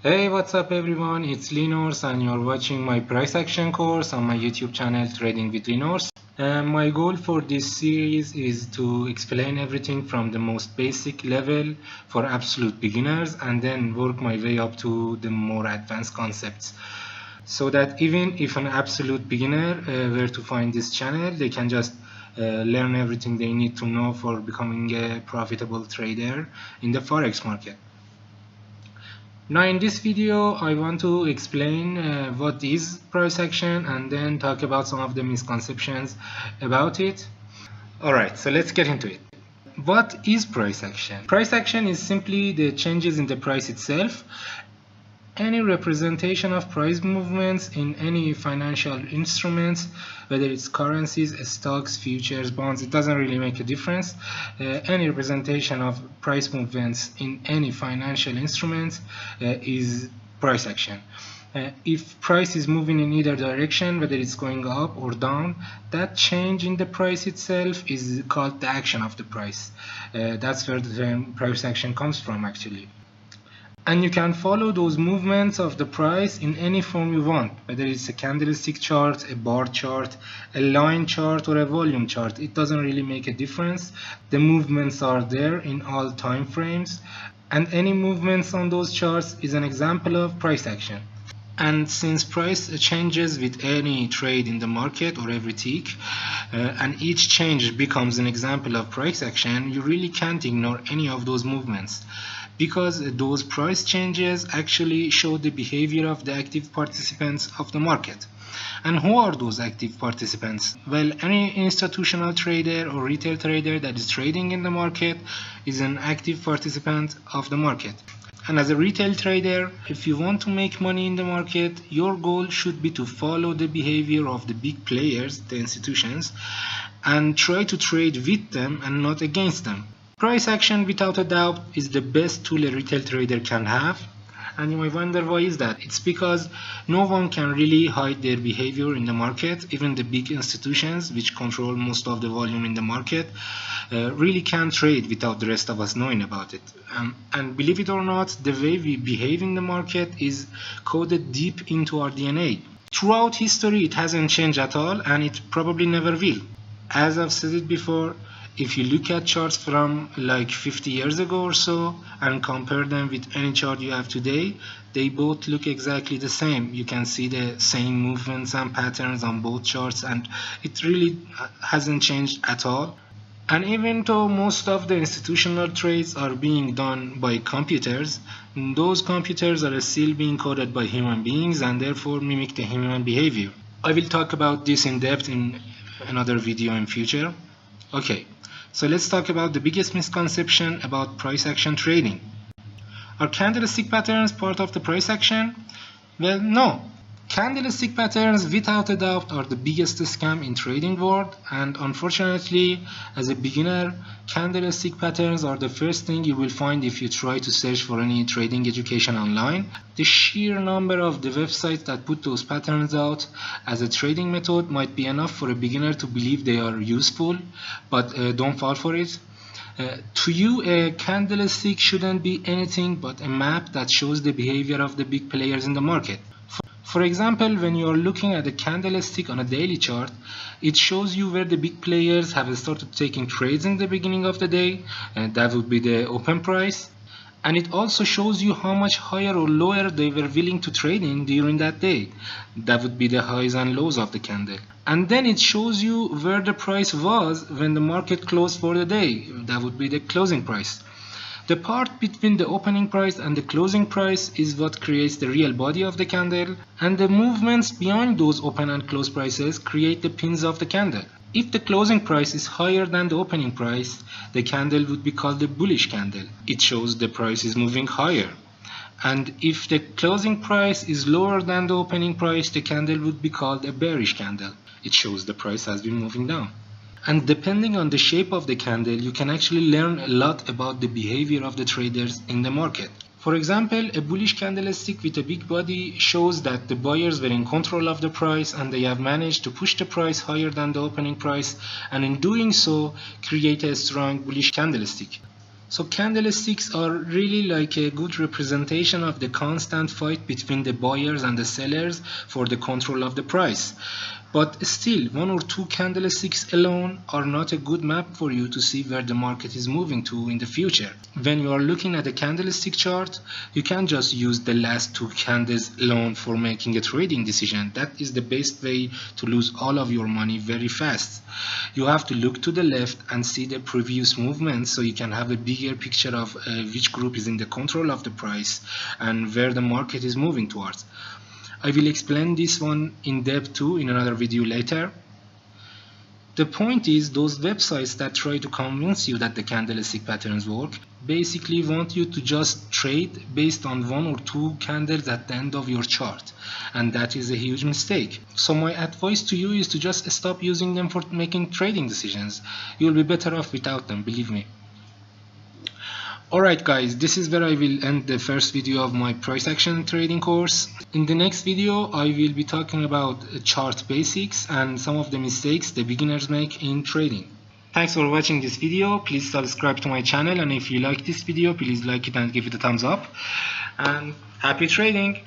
Hey, what's up everyone? It's Linus and you're watching my price action course on my YouTube channel Trading with Linus. My goal for this series is to explain everything from the most basic level for absolute beginners and then work my way up to the more advanced concepts, so that even if an absolute beginner were to find this channel, they can just learn everything they need to know for becoming a profitable trader in the forex market. Now in this video I want to explain what is price action and then talk about some of the misconceptions about it. Alright, so let's get into it. What is price action? Price action is simply the changes in the price itself. Any representation of price movements in any financial instruments, whether it's currencies, stocks, futures, bonds, it doesn't really make a difference. Any representation of price movements in any financial instrument is price action. If price is moving in either direction, whether it's going up or down, that change in the price itself is called the action of the price. That's where the term price action comes from actually. And you can follow those movements of the price in any form you want, whether it's a candlestick chart, a bar chart, a line chart, or a volume chart. It doesn't really make a difference. The movements are there in all time frames, and any movements on those charts is an example of price action. And since price changes with any trade in the market or every tick, and each change becomes an example of price action, you really can't ignore any of those movements, because those price changes actually show the behavior of the active participants of the market. And who are those active participants? Well, any institutional trader or retail trader that is trading in the market is an active participant of the market. And as a retail trader, if you want to make money in the market, your goal should be to follow the behavior of the big players, the institutions, and try to trade with them and not against them. Price action, without a doubt, is the best tool a retail trader can have. And you might wonder, why is that? It's because no one can really hide their behavior in the market. Even the big institutions, which control most of the volume in the market, really can't trade without the rest of us knowing about it. And believe it or not, the way we behave in the market is coded deep into our DNA. Throughout history, it hasn't changed at all, and it probably never will. As I've said it before, if you look at charts from like 50 years ago or so and compare them with any chart you have today, they both look exactly the same. You can see the same movements and patterns on both charts, and it really hasn't changed at all. And even though most of the institutional trades are being done by computers, those computers are still being coded by human beings and therefore mimic the human behavior. I will talk about this in depth in another video in future. Okay. So let's talk about the biggest misconception about price action trading. Are candlestick patterns part of the price action? Well, no. Candlestick patterns, without a doubt, are the biggest scam in trading world, and unfortunately, as a beginner, candlestick patterns are the first thing you will find if you try to search for any trading education online. The sheer number of the websites that put those patterns out as a trading method might be enough for a beginner to believe they are useful, but don't fall for it. To you, a candlestick shouldn't be anything but a map that shows the behavior of the big players in the market. For example, when you are looking at a candlestick on a daily chart, it shows you where the big players have started taking trades in the beginning of the day, and that would be the open price. And it also shows you how much higher or lower they were willing to trade in during that day. That would be the highs and lows of the candle. And then it shows you where the price was when the market closed for the day. That would be the closing price. The part between the opening price and the closing price is what creates the real body of the candle, and the movements beyond those open and close prices create the pins of the candle. If the closing price is higher than the opening price, the candle would be called a bullish candle. It shows the price is moving higher. And if the closing price is lower than the opening price, the candle would be called a bearish candle. It shows the price has been moving down. And depending on the shape of the candle, you can actually learn a lot about the behavior of the traders in the market. For example, a bullish candlestick with a big body shows that the buyers were in control of the price and they have managed to push the price higher than the opening price, and in doing so create a strong bullish candlestick. So candlesticks are really like a good representation of the constant fight between the buyers and the sellers for the control of the price. But still, one or two candlesticks alone are not a good map for you to see where the market is moving to in the future. When you are looking at a candlestick chart, you can't just use the last two candles alone for making a trading decision. That is the best way to lose all of your money very fast. You have to look to the left and see the previous movements so you can have a bigger picture of which group is in the control of the price and where the market is moving towards. I will explain this one in depth too in another video later. The point is, those websites that try to convince you that the candlestick patterns work basically want you to just trade based on one or two candles at the end of your chart, and that is a huge mistake. So my advice to you is to just stop using them for making trading decisions. You'll be better off without them, believe me. Alright guys, this is where I will end the first video of my price action trading course. In the next video, I will be talking about chart basics and some of the mistakes the beginners make in trading. Thanks for watching this video. Please subscribe to my channel, and if you like this video, please like it and give it a thumbs up. And happy trading!